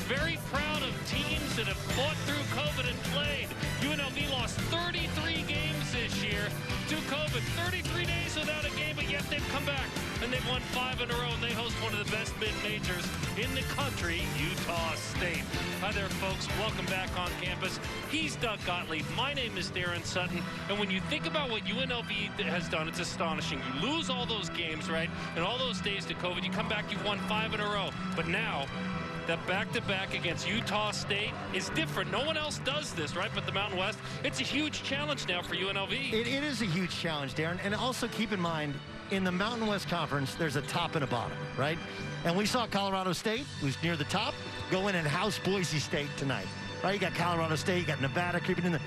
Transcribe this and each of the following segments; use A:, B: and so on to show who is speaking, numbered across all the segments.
A: very proud of teams that have fought through COVID and played. UNLV lost 33 games this year to COVID. 33 days without a game, but yet they've come back. And they've won 5 in a row, and they host one of the best mid-majors in the country, Utah State. Hi there, folks. Welcome back on campus. He's Doug Gottlieb. My name is Darren Sutton. And when you think about what UNLV has done, it's astonishing. You lose all those games, right? And all those days to COVID, you come back, you've won 5 in a row. But now, that back-to-back against Utah State is different. No one else does this, right? But the Mountain West, it's a huge challenge now for UNLV.
B: It is a huge challenge, Darren. And also keep in mind, in the Mountain West Conference, there's a top and a bottom, right? And we saw Colorado State, who's near the top, go in and house Boise State tonight, right? You got Colorado State, you got Nevada creeping in there.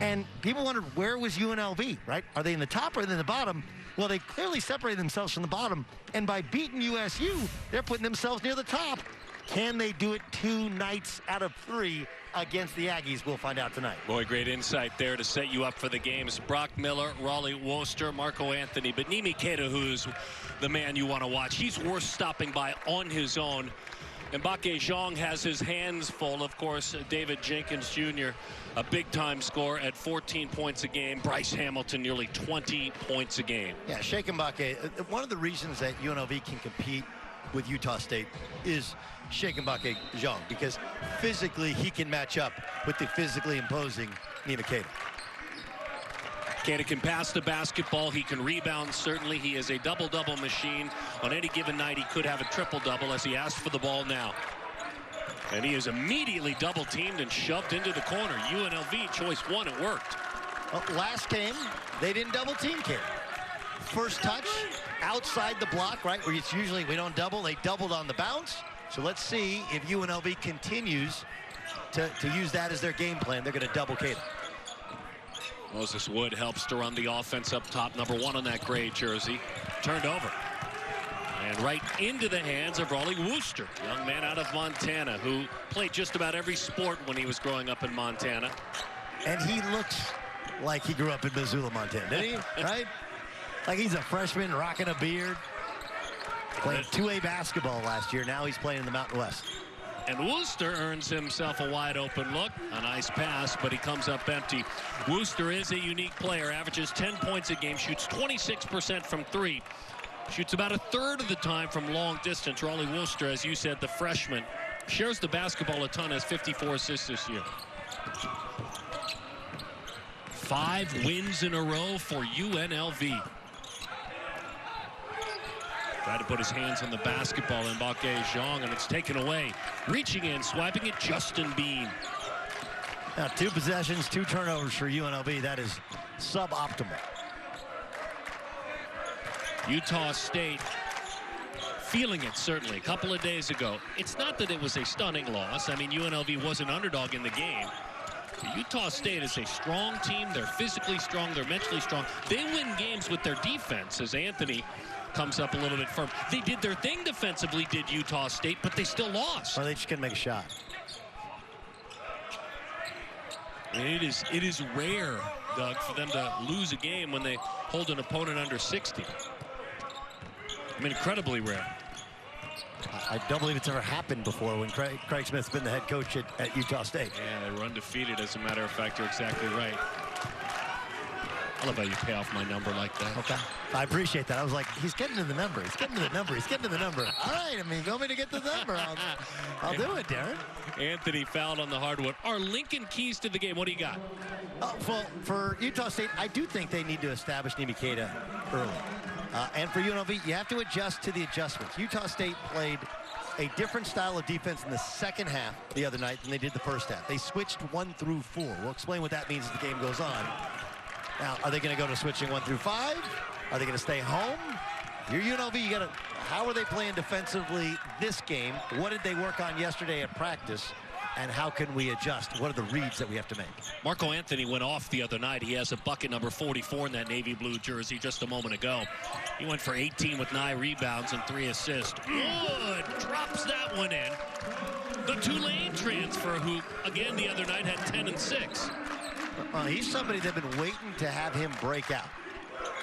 B: And people wondered, where was UNLV, right? Are they in the top or are they in the bottom? Well, they clearly separated themselves from the bottom. And by beating USU, they're putting themselves near the top. Can they do it 2 nights out of 3 against the Aggies? We'll find out tonight.
A: Boy, great insight there to set you up for the games. Brock Miller, Raleigh Worcester, Marco Anthony, but Nimi Keita, who's the man you want to watch. He's worth stopping by on his own. And Mbake Zhang has his hands full. Of course, David Jenkins Jr., a big-time scorer at 14 points a game. Bryce Hamilton, nearly 20 points a game.
B: Yeah, Sheikh Mbake, one of the reasons that UNLV can compete with Utah State is Sheikh Mbake Zhang, because physically he can match up with the physically imposing Nima Keita.
A: Keita can pass the basketball. He can rebound, certainly. He is a double-double machine. On any given night, he could have a triple-double as he asked for the ball now. And he is immediately double-teamed and shoved into the corner. UNLV, choice 1, it worked.
B: Well, last game, they didn't double-team Keita. First touch, outside the block, right, where it's usually we don't double. They doubled on the bounce. So let's see if UNLV continues to use that as their game plan. They're going to double Keita.
A: Moses Wood helps to run the offense up top. Number 1 on that gray jersey. Turned over. And right into the hands of Raleigh Worcester, young man out of Montana who played just about every sport when he was growing up in Montana.
B: And he looks like he grew up in Missoula, Montana, didn't he? Right? Like he's a freshman, rocking a beard. Played 2A basketball last year. Now he's playing in the Mountain West.
A: And Worcester earns himself a wide open look. A nice pass, but he comes up empty. Worcester is a unique player. Averages 10 points a game. Shoots 26% from 3. Shoots about a third of the time from long distance. Raleigh Worcester, as you said, the freshman, shares the basketball a ton. Has 54 assists this year. 5 wins in a row for UNLV. Tried to put his hands on the basketball in Mbake Zhang, and it's taken away. Reaching in, swiping it, Justin Bean.
B: Now 2 possessions, 2 turnovers for UNLV. That is suboptimal.
A: Utah State feeling it, certainly. A couple of days ago. It's not that it was a stunning loss. I mean, UNLV was an underdog in the game. But Utah State is a strong team. They're physically strong. They're mentally strong. They win games with their defense, as Anthony comes up a little bit firm. They did their thing defensively, did Utah State, but they still lost.
B: Or they just couldn't make a shot.
A: And it is rare, Doug, for them to lose a game when they hold an opponent under 60. I mean, incredibly rare.
B: I don't believe it's ever happened before when Craig Smith's been the head coach at Utah State.
A: Yeah, they were undefeated, as a matter of fact. You're exactly right. I love how you pay off my number like that.
B: Okay. I appreciate that. I was like, he's getting to the number. He's getting to the number. He's getting to the number. All right. I mean, you want me to get to the number? I'll do it, Darren.
A: Anthony fouled on the hardwood. Our Lincoln keys to the game. What do you got?
B: Well, for Utah State, I do think they need to establish Nimi Keita early. And for UNLV, you have to adjust to the adjustments. Utah State played a different style of defense in the second half the other night than they did the first half. They switched 1 through 4. We'll explain what that means as the game goes on. Now, are they going to go to switching 1 through 5? Are they going to stay home? You're UNLV, you got to, how are they playing defensively this game? What did they work on yesterday at practice? And how can we adjust? What are the reads that we have to make?
A: Marco Anthony went off the other night. He has a bucket number 44 in that navy blue jersey just a moment ago. He went for 18 with 9 rebounds and 3 assists. Wood drops that one in. The Tulane transfer, who, again, the other night had 10 and 6.
B: He's somebody they've been waiting to have him break out.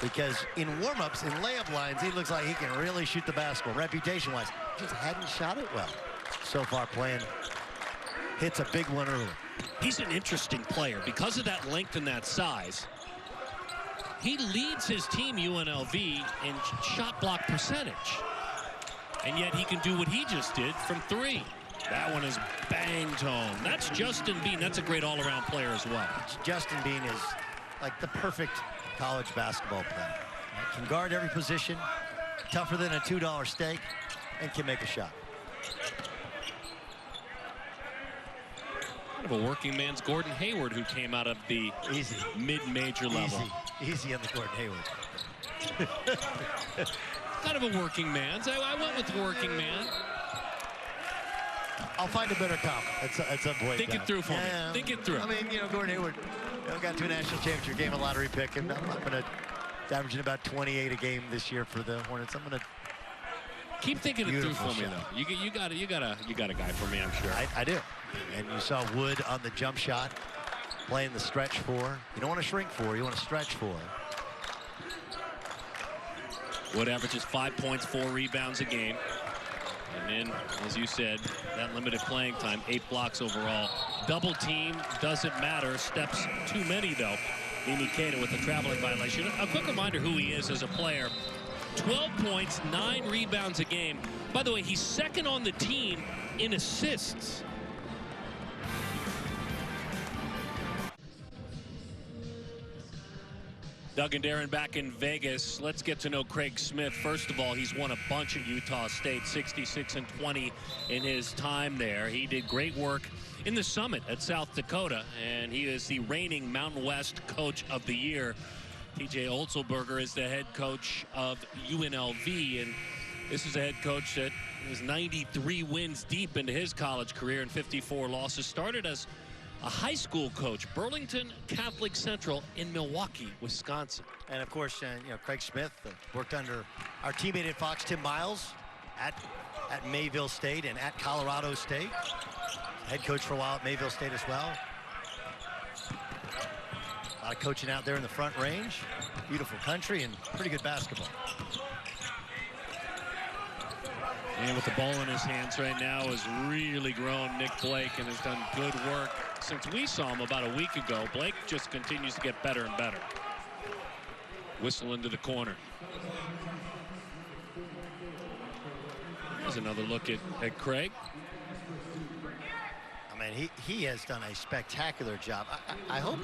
B: Because in warm-ups, in layup lines, he looks like he can really shoot the basketball. Reputation-wise, just hadn't shot it well so far playing hits a big one early.
A: He's an interesting player because of that length and that size. He leads his team, UNLV, in shot block percentage. And yet he can do what he just did from 3. That one is banged home. That's Justin Bean. That's a great all-around player as well.
B: Justin Bean is like the perfect college basketball player. Can guard every position, tougher than a $2 steak, and can make a shot.
A: Kind of a working man's Gordon Hayward, who came out of the mid-major level.
B: Easy on the Gordon Hayward.
A: Kind of a working man's. I went with working man.
B: I'll find a better comp at some point.
A: Think it through for me. Think it through.
B: I mean, Gordon Hayward got to a national championship game, a lottery pick, and I'm going to averaging about 28 a game this year for the Hornets. I'm going to
A: keep thinking it through for me, though. You got a guy for me, I'm sure.
B: I do. And you saw Wood on the jump shot, playing the stretch 4. You don't want to shrink 4. You want to stretch 4.
A: Wood averages 5 points, 4 rebounds a game. And then, as you said, that limited playing time, 8 blocks overall. Double team doesn't matter. Steps too many, though. Nimikata with a traveling violation. A quick reminder who he is as a player. 12 points, 9 rebounds a game. By the way, he's second on the team in assists. Doug and Darren back in Vegas. Let's get to know Craig Smith. First of all, he's won a bunch at Utah State, 66-20 in his time there. He did great work in the Summit at South Dakota, and he is the reigning Mountain West Coach of the Year. TJ Otzelberger is the head coach of UNLV, and this is a head coach that is 93 wins deep into his college career and 54 losses. Started as a high school coach, Burlington Catholic Central in Milwaukee, Wisconsin.
B: And of course, Craig Smith worked under our teammate at Fox, Tim Miles, at Mayville State and at Colorado State. Head coach for a while at Mayville State as well. A lot of coaching out there in the Front Range. Beautiful country and pretty good basketball.
A: And with the ball in his hands right now has really grown Nick Blake and has done good work since we saw him about a week ago. Blake just continues to get better and better. Whistle into the corner. There's another look at Craig.
B: I mean, he has done a spectacular job. I hope,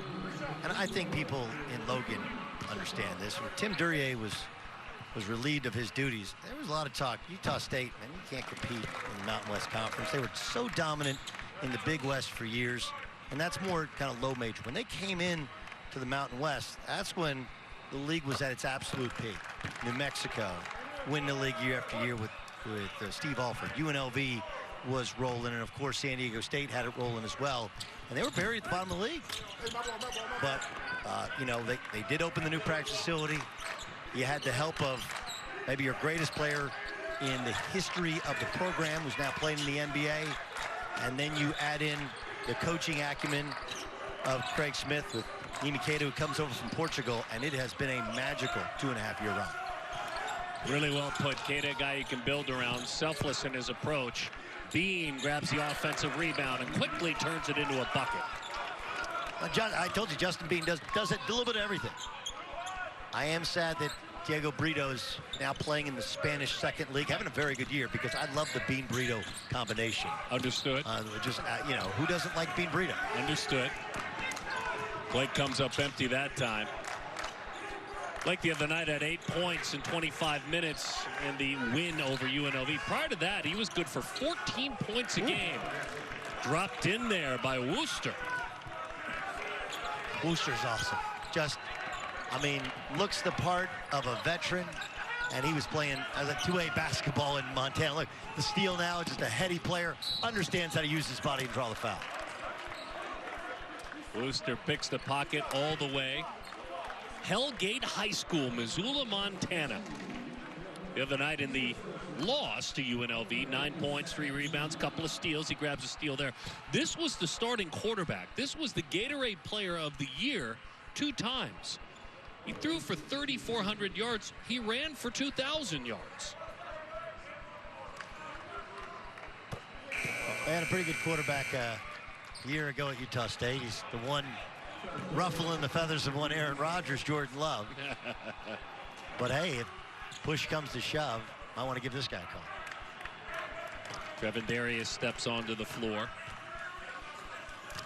B: and I think people in Logan understand this. When Tim Duryea was relieved of his duties, there was a lot of talk. Utah State, man, you can't compete in the Mountain West Conference. They were so dominant in the Big West for years, and that's more kind of low major. When they came in to the Mountain West, that's when the league was at its absolute peak. New Mexico winning the league year after year with Steve Alford. UNLV was rolling, and of course San Diego State had it rolling as well, and they were buried at the bottom of the league. But they did open the new practice facility. You had the help of maybe your greatest player in the history of the program, who's now playing in the NBA, and then you add in the coaching acumen of Craig Smith with Nimikata, who comes over from Portugal, and it has been a magical 2.5-year run.
A: Really well put. Kata, a guy you can build around, selfless in his approach. Bean grabs the offensive rebound and quickly turns it into a bucket.
B: I told you, Justin Bean does a little bit of everything. I am sad that Diego Brito is now playing in the Spanish second league, having a very good year, because I love the Bean Brito combination.
A: Understood.
B: Who doesn't like Bean Brito?
A: Understood. Blake comes up empty that time. Blake the other night had 8 points in 25 minutes in the win over UNLV. Prior to that, he was good for 14 points a game. Dropped in there by Wooster.
B: Wooster's awesome. Looks the part of a veteran, and he was playing as a 2A basketball in Montana. Look, the steal now, just a heady player, understands how to use his body and draw the foul.
A: Wooster picks the pocket all the way. Hellgate High School, Missoula, Montana. The other night in the loss to UNLV, 9 points, 3 rebounds, couple of steals. He grabs a steal there. This was the starting quarterback. This was the Gatorade Player of the Year 2 times. He threw for 3,400 yards. He ran for 2,000 yards.
B: They had a pretty good quarterback a year ago at Utah State. He's the one ruffling the feathers of one Aaron Rodgers, Jordan Love. But hey, if push comes to shove, I want to give this guy a call.
A: Trevin Darius steps onto the floor.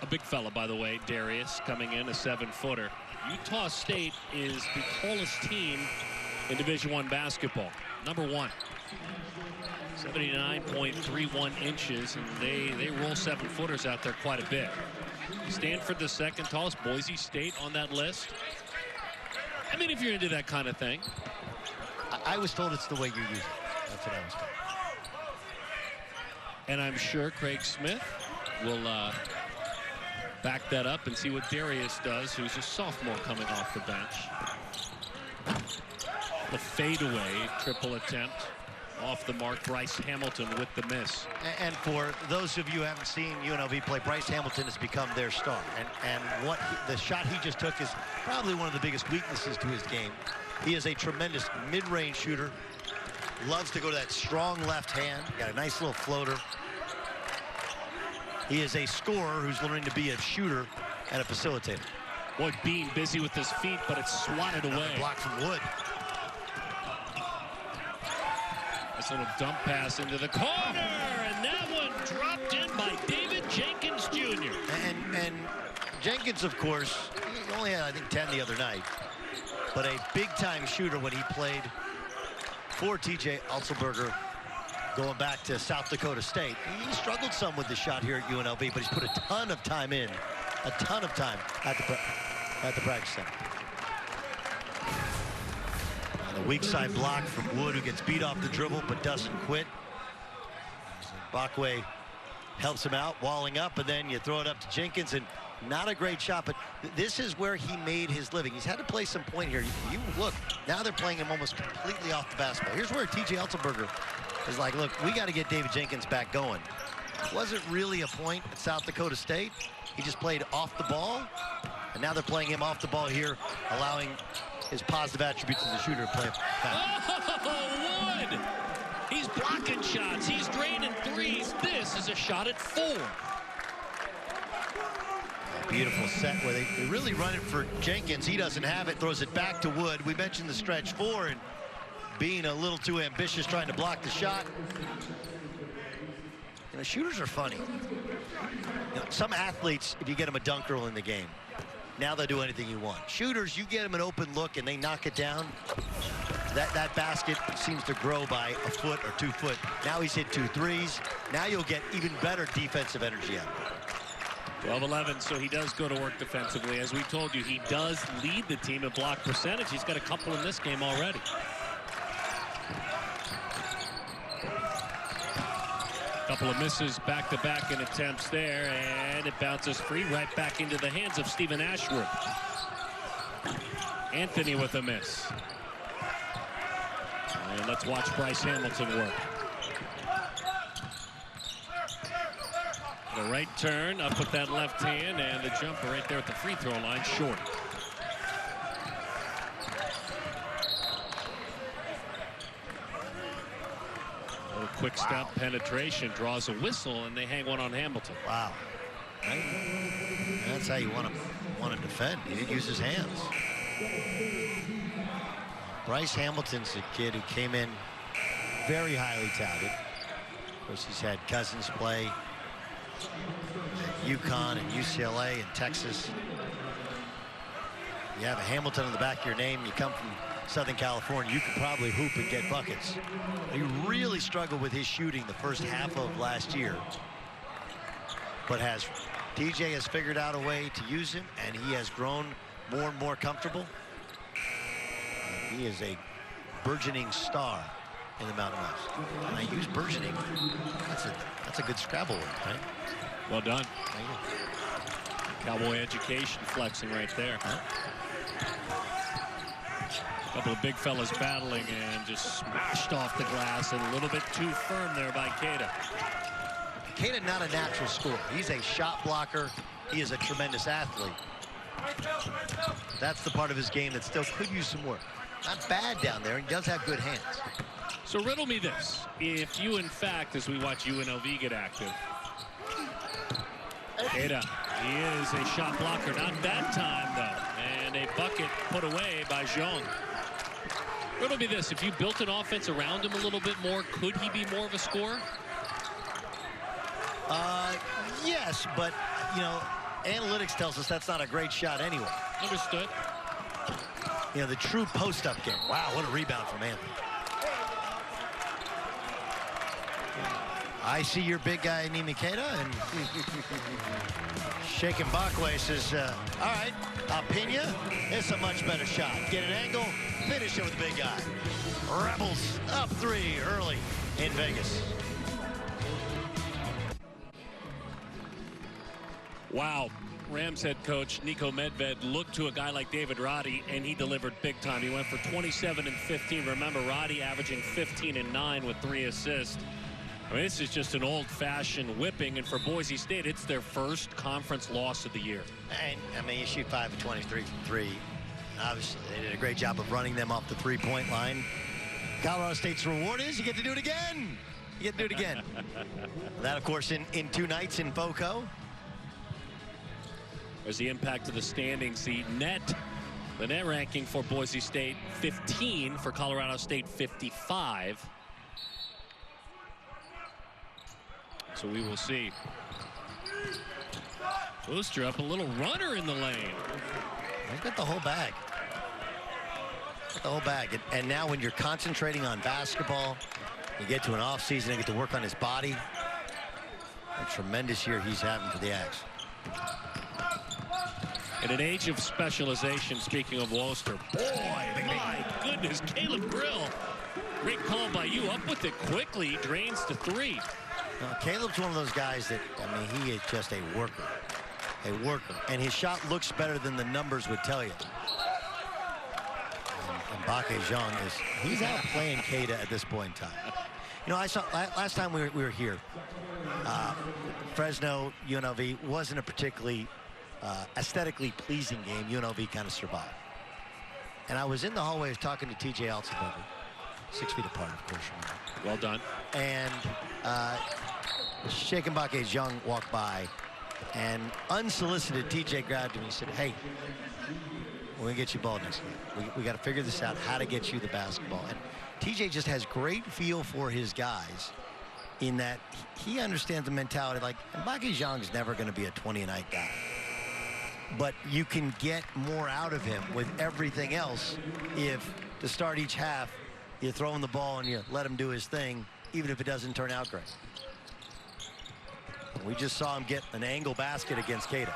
A: A big fella, by the way, Darius, coming in, a 7-footer. Utah State is the tallest team in Division I basketball. Number 1. 79.31 inches, and they roll 7-footers out there quite a bit. Stanford, the second tallest. Boise State on that list. I mean, if you're into that kind of thing.
B: I was told it's the way you use it. That's what I was told.
A: And I'm sure Craig Smith will back that up and see what Darius does, who's a sophomore coming off the bench. The fadeaway triple attempt off the mark. Bryce Hamilton with the miss.
B: And for those of you who haven't seen UNLV play, Bryce Hamilton has become their star. And the shot he just took is probably one of the biggest weaknesses to his game. He is a tremendous mid-range shooter. Loves to go to that strong left hand. Got a nice little floater. He is a scorer who's learning to be a shooter and a facilitator.
A: Boy, Bean busy with his feet, but it's swatted away.
B: Block from Wood.
A: This little dump pass into the corner, and that one dropped in by David Jenkins Jr.
B: And Jenkins, of course, he only had, I think, 10 the other night. But a big-time shooter when he played for T.J. Otzelberger going back to South Dakota State. He struggled some with the shot here at UNLV, but he's put a ton of time in, a ton of time at the practice center. The weak side block from Wood, who gets beat off the dribble but doesn't quit. Bakwe helps him out, walling up, and then you throw it up to Jenkins, and not a great shot, but this is where he made his living. He's had to play some point here. You look, now they're playing him almost completely off the basketball. Here's where T.J. Otzelberger is like, look, we got to get David Jenkins back going. It wasn't really a point at South Dakota State. He just played off the ball, and now they're playing him off the ball here, allowing his positive attributes as a shooter to play.
A: Oh, Wood! He's blocking shots. He's draining threes. This is a shot at 4.
B: Beautiful set where they really run it for Jenkins. He doesn't have it, throws it back to Wood. We mentioned the stretch 4 and being a little too ambitious trying to block the shot. You know, shooters are funny. You know, some athletes, if you get them a dunk early in the game, now they'll do anything you want. Shooters, you get them an open look and they knock it down. That basket seems to grow by a foot or 2 foot. Now he's hit 2 threes. Now you'll get even better defensive energy out of it.
A: 12-11, so he does go to work defensively. As we told you, he does lead the team in block percentage. He's got a couple in this game already. Couple of misses back-to-back in attempts there, and it bounces free right back into the hands of Stephen Ashworth. Anthony with a miss. And let's watch Bryce Hamilton work. The right turn, up with that left hand, and the jumper right there at the free throw line, short. A quick step penetration, draws a whistle, and they hang one on Hamilton.
B: Wow. That's how you want to defend. He didn't use his hands. Bryce Hamilton's a kid who came in very highly touted. Of course, he's had Cousins play at UConn and UCLA and Texas. You have a Hamilton on the back of your name. You come from Southern California, you could probably hoop and get buckets. He really struggled with his shooting the first half of last year, but TJ has figured out a way to use him, and he has grown more and more comfortable. And he is a burgeoning star in the Mountain West. And I use burgeoning. That's a good Scrabble word, right?
A: Well done. Cowboy education flexing right there.
B: Huh?
A: Couple of big fellas battling and just smashed off the glass and a little bit too firm there by Queta.
B: Queta not a natural scorer. He's a shot blocker. He is a tremendous athlete. That's the part of his game that still could use some work. Not bad down there. He does have good hands.
A: So riddle me this. If you, in fact, as we watch UNLV get active, Queta, he is a shot blocker. Not that time, though. And a bucket put away by Jean. It'll be this. If you built an offense around him a little bit more, could he be more of a scorer?
B: Yes, but, you know, analytics tells us that's not a great shot anyway.
A: Understood.
B: You know, the true post-up game. Wow, what a rebound from Anthony. I see your big guy, Nimi Queta, and shaking Bakwe says, all right, Pena, it's a much better shot. Get an angle, finish it with the big guy. Rebels up 3 early in Vegas.
A: Wow. Rams head coach Niko Medved looked to a guy like David Roddy, and he delivered big time. He went for 27 and 15. Remember, Roddy averaging 15 and 9 with 3 assists. I mean, this is just an old-fashioned whipping, and for Boise State, it's their first conference loss of the year.
B: And, I mean, you shoot 5 of 23 from 3. Obviously, they did a great job of running them off the three-point line. Colorado State's reward is you get to do it again. You get to do it again. That, of course, in 2 nights in FOCO.
A: There's the impact of the standings. The net ranking for Boise State, 15. For Colorado State, 55. So we will see. Booster up, a little runner in the lane.
B: They've got the whole bag. The whole bag. And now when you're concentrating on basketball, you get to an off season and get to work on his body. A tremendous year he's having for the Aggies.
A: In an age of specialization, speaking of Worcester, boy, my goodness, Caleb Grill. Great call by you. Up with it quickly. Drains to 3.
B: Caleb's one of those guys that, I mean, he is just a worker. A worker. And his shot looks better than the numbers would tell you. And Bakwe Jean he's out playing Queta at this point in time. You know, I saw last time we were here, Fresno, UNLV wasn't a particularly aesthetically pleasing game. UNLV kind of survived. And I was in the hallways talking to TJ Altenberger, 6 feet apart, of course.
A: Well done.
B: And Sheikh Bakwe Jean walked by, and unsolicited, TJ grabbed him and he said, hey, we're going to get you ball next game. We got to figure this out, how to get you the basketball. And TJ just has great feel for his guys in that he understands the mentality. Like, Bakwe Jean is never going to be a 20-a-night guy. But you can get more out of him with everything else if, to start each half, you throw him the ball and you let him do his thing, even if it doesn't turn out great. We just saw him get an angle basket against Queta.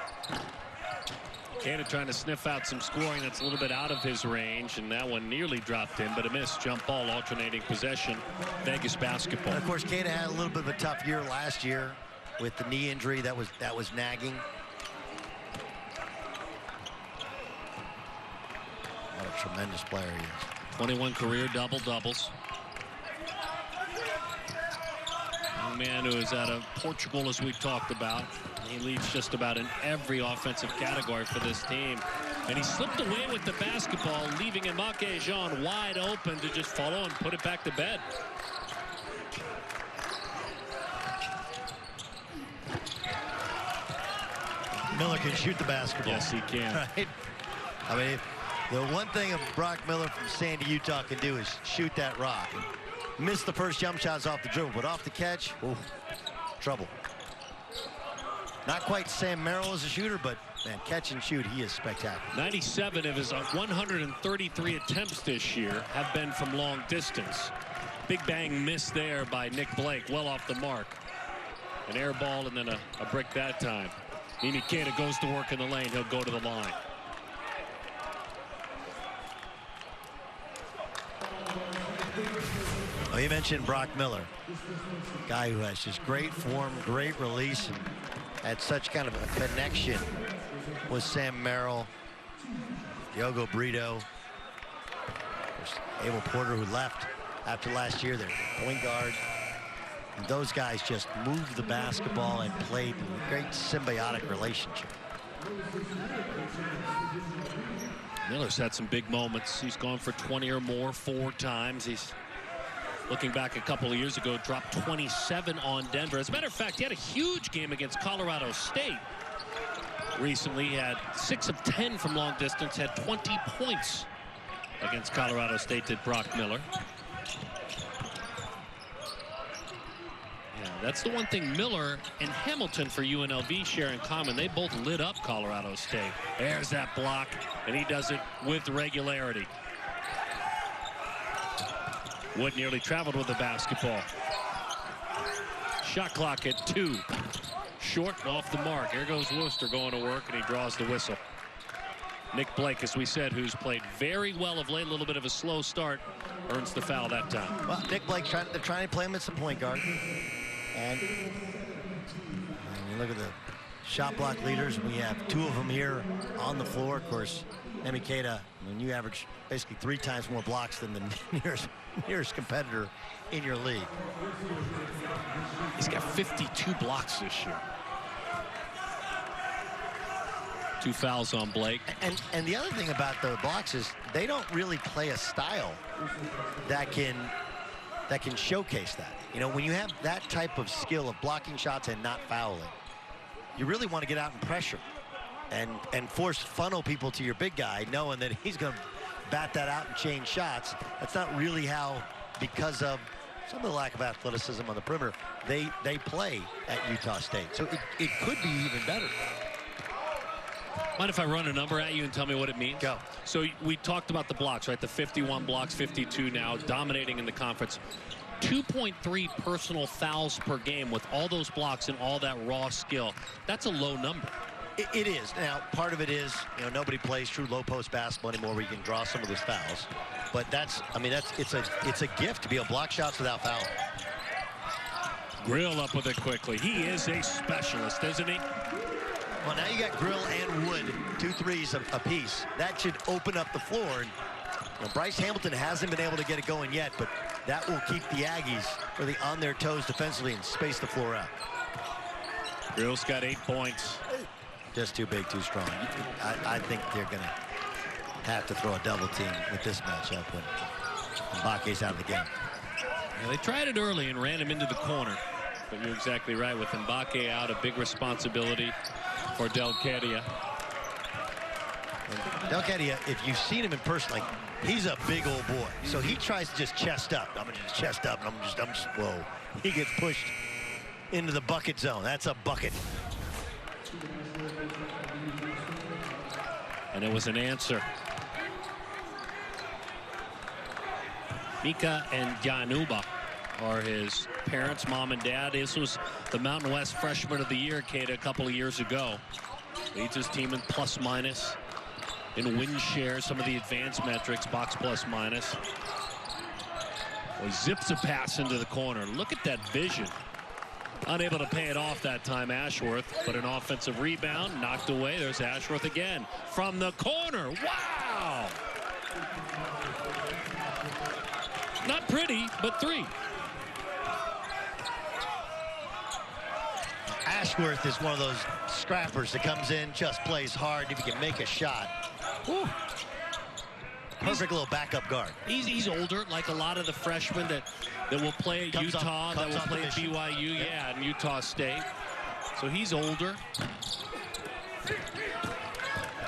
A: Queta trying to sniff out some scoring that's a little bit out of his range, and that one nearly dropped in, but a missed jump ball, alternating possession. Vegas basketball.
B: And of course, Queta had a little bit of a tough year last year with the knee injury that was nagging. What a tremendous player he is.
A: 21 career double-doubles. Young man who is out of Portugal, as we've talked about. He leads just about in every offensive category for this team. And he slipped away with the basketball, leaving Bakwe Jean wide open to just follow and put it back to bed.
B: Miller can shoot the basketball.
A: Yes, he can.
B: Right? I mean, the one thing Brock Miller from Sandy, Utah can do is shoot that rock. Missed the first jump shots off the dribble, but off the catch, ooh, trouble. Not quite Sam Merrill as a shooter, but man, catch and shoot, he is spectacular.
A: 97 of his 133 attempts this year have been from long distance. Big bang miss there by Nick Blake, well off the mark. An air ball and then a brick that time. Nimi Queta goes to work in the lane. He'll go to the line.
B: Oh, you mentioned Brock Miller, guy who has just great form, great release, and had such kind of a connection with Sam Merrill, Diogo Brito, Abel Porter, who left after last year, their point guard. And those guys just moved the basketball and played a great symbiotic relationship.
A: Miller's had some big moments. He's gone for 20 or more 4 times. He's looking back a couple of years ago, dropped 27 on Denver. As a matter of fact, he had a huge game against Colorado State. recently. He had 6 of 10 from long distance, had 20 points against Colorado State, did Brock Miller. Yeah, that's the one thing Miller and Hamilton for UNLV share in common. They both lit up Colorado State. There's that block, and he does it with regularity. Wood nearly traveled with the basketball. Shot clock at 2. Short and off the mark. Here goes Worcester going to work, and he draws the whistle. Nick Blake, as we said, who's played very well of late, a little bit of a slow start, earns the foul that time.
B: Well, Nick Blake, they're trying to play him as a point guard. And you look at the shot block leaders. We have 2 of them here on the floor. Of course, Emikeda, when you average basically 3 times more blocks than the nearest competitor in your league.
A: He's got 52 blocks this year. 2 fouls on Blake.
B: And the other thing about the blocks is they don't really play a style that can showcase that. You know, when you have that type of skill of blocking shots and not fouling, you really want to get out and pressure and funnel people to your big guy, knowing that he's going to bat that out and change shots. That's not really how, because of some of the lack of athleticism on the perimeter, they play at Utah State. So it could be even better.
A: Mind if I run a number at you and tell me what it means?
B: Go.
A: So we talked about the blocks, right? The 51 blocks, 52 now, dominating in the conference. 2.3 personal fouls per game with all those blocks and all that raw skill. That's a low number.
B: It is. Now, part of it is, you know, nobody plays true low post basketball anymore where you can draw some of those fouls. But it's a gift to be able to block shots without fouling.
A: Grill up with it quickly. He is a specialist, isn't he?
B: Well, now you got Grill and Wood, 2 threes apiece. That should open up the floor. And you know, Bryce Hamilton hasn't been able to get it going yet, but that will keep the Aggies really on their toes defensively and space the floor out.
A: Grill's got 8 points.
B: Just too big, too strong. I think they're going to have to throw a double team with this matchup when Mbake's out of the game.
A: Yeah, they tried it early and ran him into the corner. But you're exactly right. With Mbake out, a big responsibility for Delcadia.
B: Delcadia, if you've seen him in person, like, he's a big old boy. So he tries to just chest up. I'm gonna just chest up, and I'm just whoa. He gets pushed into the bucket zone. That's a bucket.
A: And it was an answer. Mika and Januba are his parents, mom and dad. This was the Mountain West Freshman of the Year, Kate, a couple of years ago. Leads his team in plus minus, in win share, some of the advanced metrics, box plus minus. Well, zips a pass into the corner. Look at that vision. Unable to pay it off that time, Ashworth, but an offensive rebound knocked away. There's Ashworth again from the corner. Wow! Not pretty, but 3.
B: Ashworth is one of those scrappers that comes in, just plays hard. If he can make a shot, whew. Perfect little backup guard.
A: He's older, like a lot of the freshmen that will play at Utah, that will play at BYU, yeah, and Utah State. So he's older.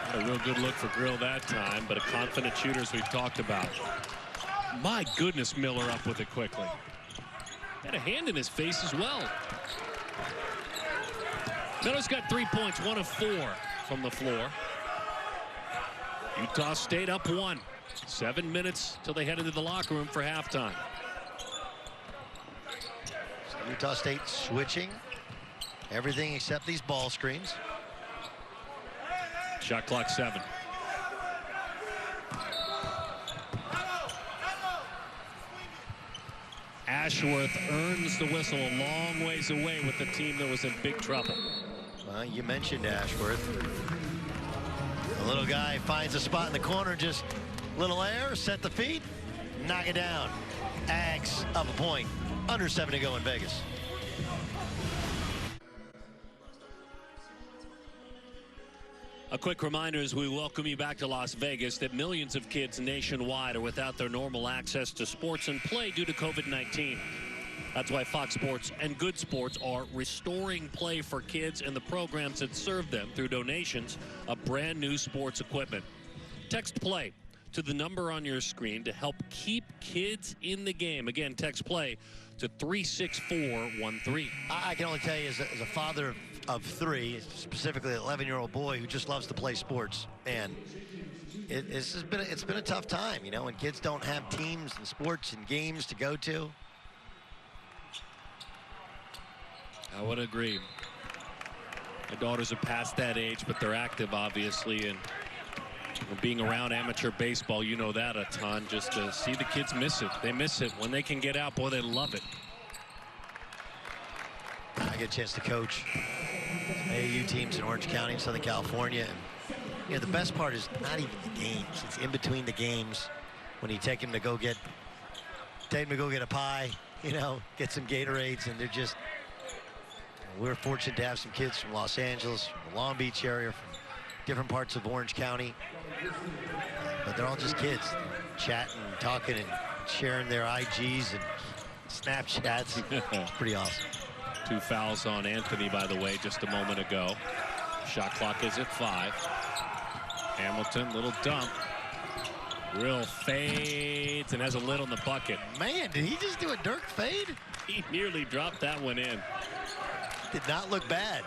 A: Not a real good look for Grill that time, but a confident shooter, as we've talked about. My goodness, Miller up with it quickly. Had a hand in his face as well. Miller's got 3 points, 1 of 4 from the floor. Utah State up 1. 7 minutes till they head into the locker room for halftime.
B: So Utah State switching everything except these ball screens.
A: Shot clock 7. Ashworth earns the whistle a long ways away with the team that was in big trouble.
B: Well, you mentioned Ashworth. The little guy finds a spot in the corner, just little air, set the feet, knock it down. Ags up a point. Under 7 to go in Vegas.
A: A quick reminder as we welcome you back to Las Vegas that millions of kids nationwide are without their normal access to sports and play due to COVID-19. That's why Fox Sports and Good Sports are restoring play for kids and the programs that serve them through donations of brand new sports equipment. Text play to the number on your screen to help keep kids in the game. Again, text play to 36413.
B: I can only tell you, as a father of 3, specifically an 11-year-old boy who just loves to play sports, and it's been a tough time, you know, when kids don't have teams and sports and games to go to.
A: I would agree. My daughters are past that age, but they're active, obviously, and being around amateur baseball, you know that a ton. Just to see the kids miss it. They miss it. When they can get out, boy, they love it.
B: I get a chance to coach AAU teams in Orange County, Southern California. And, you know, the best part is not even the games. It's in between the games when you take them to go get a pie, you know, get some Gatorades, and they're just, we're fortunate to have some kids from Los Angeles, from the Long Beach area, from different parts of Orange County. But they're all just kids, chatting, talking, and sharing their IGs and Snapchats. It's pretty awesome.
A: 2 fouls on Anthony, by the way, just a moment ago. Shot clock is at 5. Hamilton, little dump. Grill fades and has a lid on the bucket.
B: Man, did he just do a Dirk fade?
A: He nearly dropped that one in.
B: Did not look bad.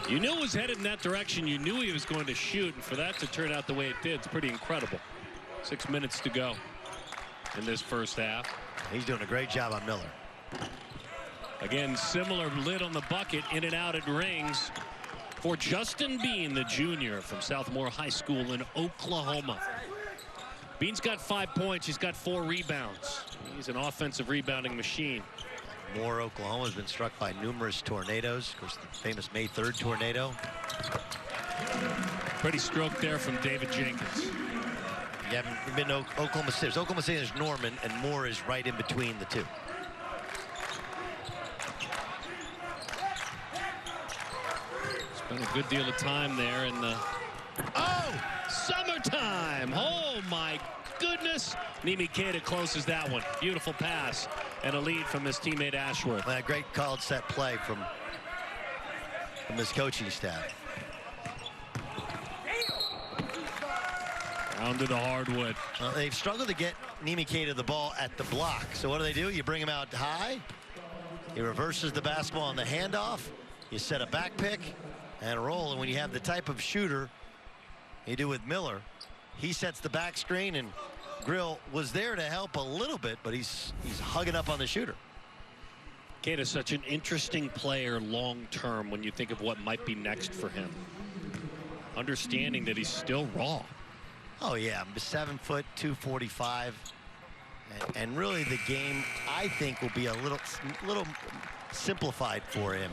A: You knew it was headed in that direction. You knew he was going to shoot, and for that to turn out the way it did, it's pretty incredible. 6 minutes to go in this first half.
B: He's doing a great job on Miller.
A: Again, similar lid on the bucket, in and out it rings for Justin Bean, the junior from Southmore High School in Oklahoma. Bean's got 5 points. He's got 4 rebounds. He's an offensive rebounding machine.
B: Moore, Oklahoma has been struck by numerous tornadoes. Of course, the famous May 3rd tornado.
A: Pretty stroke there from David Jenkins.
B: You haven't been to Oklahoma City. Oklahoma City is Norman, and Moore is right in between the two.
A: Spent a good deal of time there in the... Oh! Summertime! Oh, my goodness! Nimi Keita closes that one. Beautiful pass. And a lead from his teammate Ashworth.
B: A great called set play from his coaching staff.
A: Down to the hardwood.
B: They've struggled to get Nimi Keita the ball at the block. So what do? You bring him out high. He reverses the basketball on the handoff. You set a back pick and roll. And when you have the type of shooter you do with Miller, he sets the back screen, and Grill was there to help a little bit, but he's hugging up on the shooter.
A: Keita's such an interesting player long term when you think of what might be next for him. Understanding that he's still raw.
B: Oh yeah, 7 foot, 245, and really the game I think will be a little simplified for him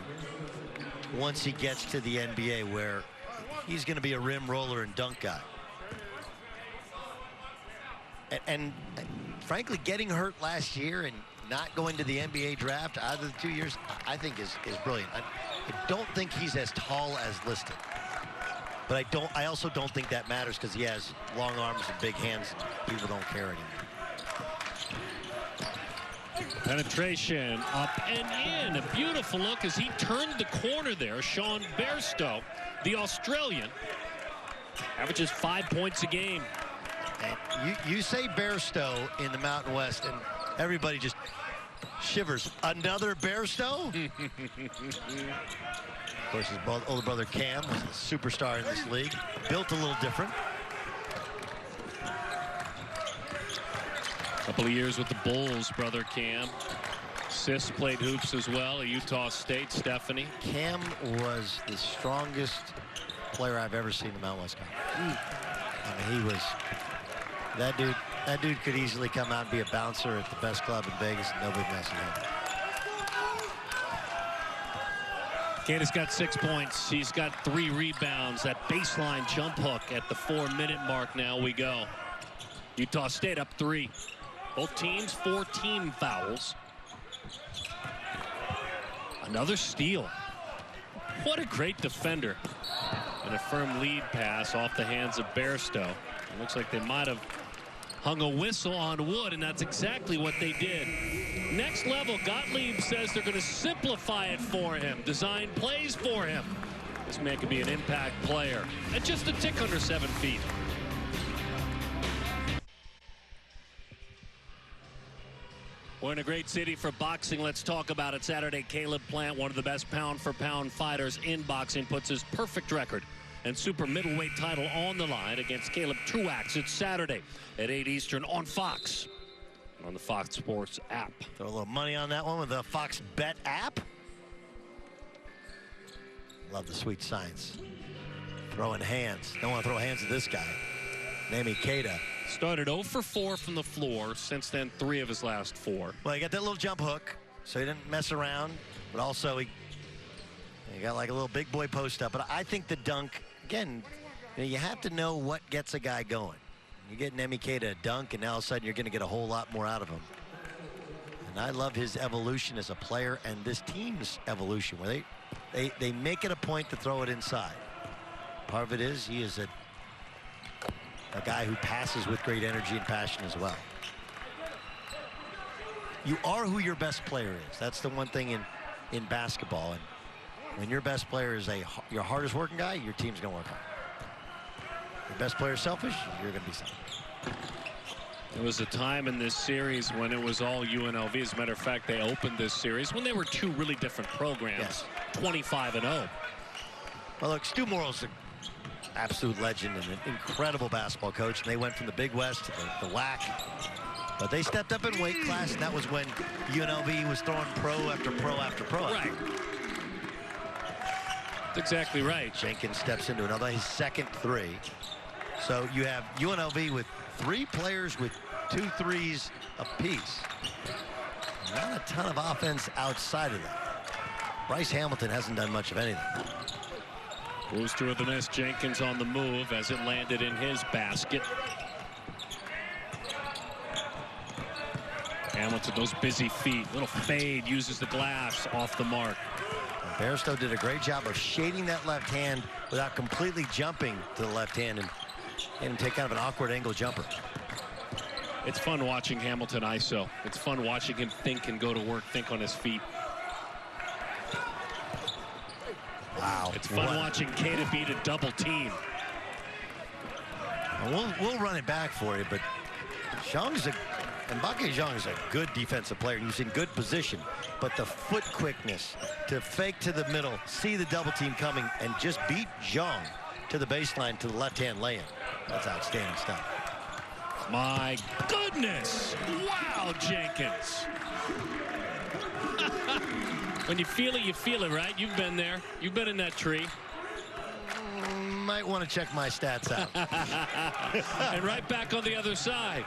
B: once he gets to the NBA, where he's going to be a rim roller and dunk guy. And frankly, getting hurt last year and not going to the NBA draft either of the 2 years, I think is brilliant. I don't think he's as tall as listed. But I also don't think that matters, because he has long arms and big hands, and people don't care anymore.
A: Penetration up and in. A beautiful look as he turned the corner there. Sean Bairstow, the Australian, averages 5 points a game.
B: And you say Bairstow in the Mountain West, and everybody just shivers. Another Bairstow? Of course, his older brother Cam was the superstar in this league. Built a little different.
A: Couple of years with the Bulls, brother Cam. Sis played hoops as well at Utah State. Stephanie.
B: Cam was the strongest player I've ever seen in the Mountain West Conference. I mean, he was... That dude could easily come out and be a bouncer at the best club in Vegas, and nobody messes up.
A: Keita's got 6 points. He's got 3 rebounds. That baseline jump hook at the 4-minute mark. Now we go. Utah State up 3. Both teams 14 fouls. Another steal. What a great defender. And a firm lead pass off the hands of Bairstow. It looks like they might have hung a whistle on Wood, and that's exactly what they did. Next level, Gottlieb says they're going to simplify it for him, design plays for him. This man could be an impact player at just a tick under 7 feet. We're in a great city for boxing. Let's talk about it. Saturday, Caleb Plant, one of the best pound-for-pound fighters in boxing, puts his perfect record and super middleweight title on the line against Caleb Truax. It's Saturday at 8 Eastern on Fox, on the Fox Sports app.
B: Throw a little money on that one with the Fox Bet app. Love the sweet science. Throwing hands. Don't want to throw hands at this guy. Nami Keita.
A: Started 0 for 4 from the floor. Since then, 3 of his last 4.
B: Well, he got that little jump hook, so he didn't mess around. But also, he got like a little big boy post up. But I think the dunk, again, you have to know what gets a guy going. You get Nami Keita a dunk, and now all of a sudden you're going to get a whole lot more out of him. And I love his evolution as a player and this team's evolution, where they make it a point to throw it inside. Part of it is he is a guy who passes with great energy and passion as well. You are who your best player is. That's the one thing in basketball. And when your best player is your hardest working guy, your team's going to work hard. Your best player is selfish, you're going to be selfish.
A: There was a time in this series when it was all UNLV. As a matter of fact, they opened this series when they were 2 really different programs.
B: Yes.
A: 25-0.
B: Well, look, Stu Morrill's an absolute legend and an incredible basketball coach. And they went from the Big West to the WAC. But they stepped up in weight class, and that was when UNLV was throwing pro after pro after pro.
A: Right. That's exactly right.
B: Jenkins steps into another, his second 3. So you have UNLV with 3 players with 2 threes apiece. Not a ton of offense outside of that. Bryce Hamilton hasn't done much of anything.
A: Booster with the miss. Jenkins on the move as it landed in his basket. Hamilton, those busy feet. Little fade, uses the glass off the mark.
B: Bairstow did a great job of shading that left hand without completely jumping to the left hand and him take kind of an awkward angle jumper.
A: It's fun watching Hamilton ISO. It's fun watching him think and go to work, think on his feet.
B: Wow.
A: It's fun watching Keita beat a double team.
B: We'll run it back for you, but Mbake Zhang is a good defensive player. He's in good position, but the foot quickness to fake to the middle, see the double team coming, and just beat Zhang to the baseline to the left-hand lay-in. That's outstanding stuff.
A: My goodness! Wow, Jenkins. When you feel it, right? You've been there. You've been in that tree.
B: Might want to check my stats out.
A: And right back on the other side.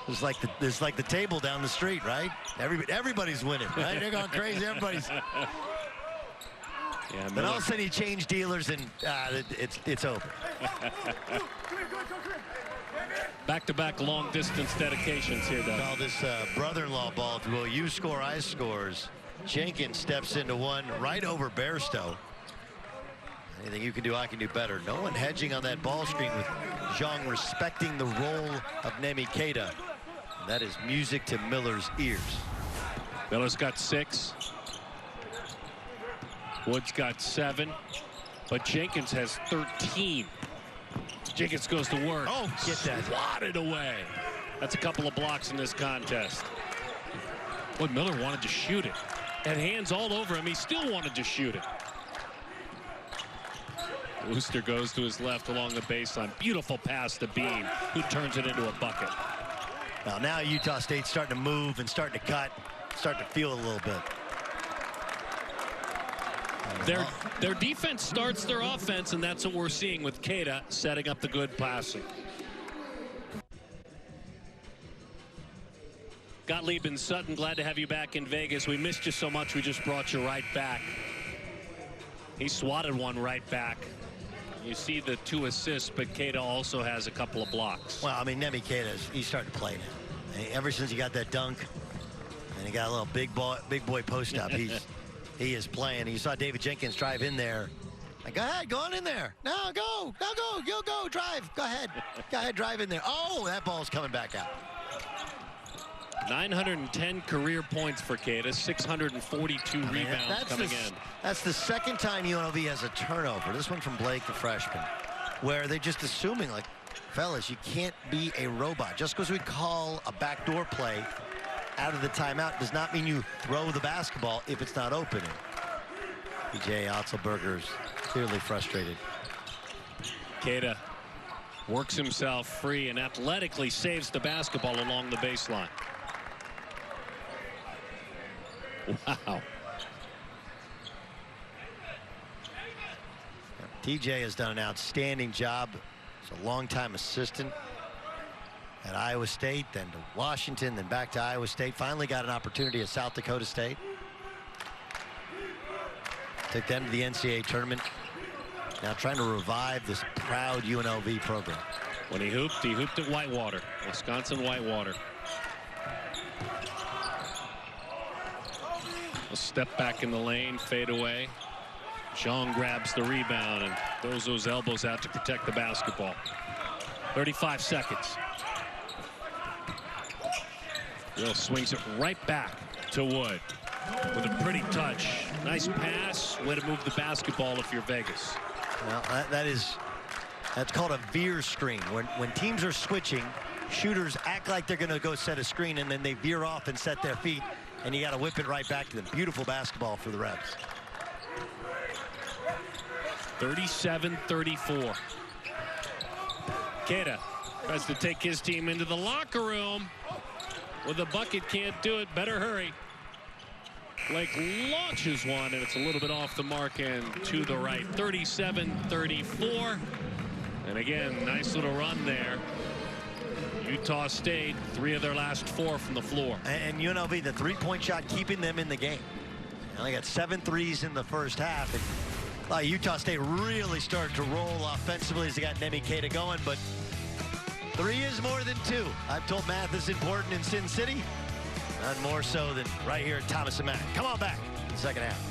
B: It's like the table down the street, right? Everybody's winning, right? They're going crazy. Everybody's.
A: Yeah,
B: then all of a sudden you change dealers and it's over.
A: Back-to-back long-distance dedications here, though.
B: Call this brother-in-law ball, if you will. You score, I scores. Jenkins steps into one right over Bairstow. Anything you can do, I can do better. No one hedging on that ball screen with Zhang respecting the role of Nami Keita. And that is music to Miller's ears.
A: Miller's got 6. Wood's got 7. But Jenkins has 13. Jenkins goes to work.
B: Oh, get that.
A: Swatted away. That's a couple of blocks in this contest. Boy, Miller wanted to shoot it. Had hands all over him. He still wanted to shoot it. Wooster goes to his left along the baseline. Beautiful pass to Bean, who turns it into a bucket.
B: Now Utah State's starting to move and starting to cut, starting to feel a little bit.
A: Their defense starts their offense, and that's what we're seeing with Keita setting up the good passing. Gottlieb and Sutton, glad to have you back in Vegas. We missed you so much, we just brought you right back. He swatted one right back. You see the 2 assists, but Keita also has a couple of blocks.
B: Well, I mean, Nami Keita, he's starting to play now. And ever since he got that dunk, and he got a little big boy post up, he is playing. You saw David Jenkins drive in there Go ahead, go on in there. No, go, drive. Go ahead, drive in there. Oh, that ball's coming back out.
A: 910 career points for Keita, 642 rebounds coming in.
B: That's the second time UNLV has a turnover. This one from Blake, the freshman, where they're just assuming, like, fellas, you can't be a robot. Just because we call a backdoor play out of the timeout does not mean you throw the basketball if it's not open. PJ Otzelberger's clearly frustrated.
A: Keita works himself free and athletically saves the basketball along the baseline. Wow.
B: TJ has done an outstanding job. He's a longtime assistant at Iowa State, then to Washington, then back to Iowa State. Finally got an opportunity at South Dakota State. Took them to the NCAA tournament. Now trying to revive this proud UNLV program.
A: When he hooped at Whitewater, Wisconsin Whitewater. A step back in the lane, fade away. Jean grabs the rebound and throws those elbows out to protect the basketball. 35 seconds. Will swings it right back to Wood with a pretty touch. Nice pass. Way to move the basketball if you're Vegas.
B: Well, that's called a veer screen. When teams are switching, shooters act like they're going to go set a screen, and then they veer off and set their feet, and you got to whip it right back to them. Beautiful basketball for the Rebs.
A: 37-34. Keita tries to take his team into the locker room. With a bucket, can't do it. Better hurry. Blake launches one, and it's a little bit off the mark and to the right. 37-34. And again, nice little run there. Utah State, 3 of their last 4 from the floor.
B: And UNLV, the three-point shot keeping them in the game. Now they got 7 threes in the first half. And Utah State really started to roll offensively as they got Nemi Keita going, but 3 is more than 2. I've told math is important in Sin City. None more so than right here at Thomas and Mack. Come on back in the second half.